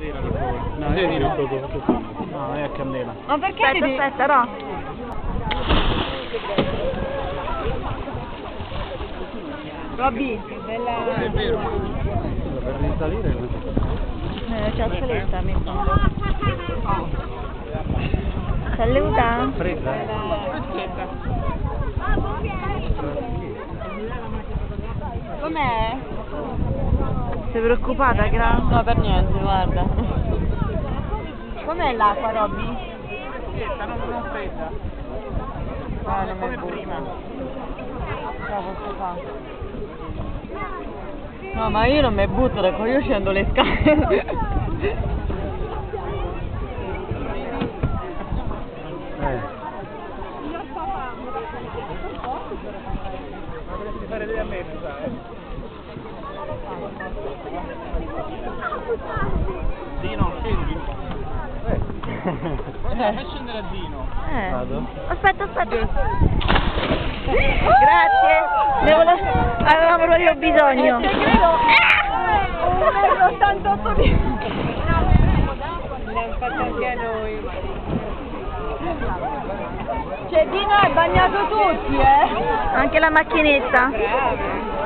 candela per favore. No, io tiro tutto. No, è a candela. Ma perché Aspetta, no. Robby, che bella... È vero. Per risalire C'è la saletta, mi fa. Saluta. fredda. Com'è? Sei preoccupata, Gra? No, per niente, guarda. Com'è l'acqua, Robby? Non fredda. Ah, non mi prima. No, posso fare. No, ma io non mi butto, ecco, io scendo le scale. Dovresti fare delle a me, Dino, scendi. Fai scendere a Dino. Vado? Aspetta. Grazie. Avevamo proprio bisogno. Un 88 di... L'hanno fatto anche a noi. Cioè, Dino ha bagnato tutti, Anche la macchinetta. Bravo.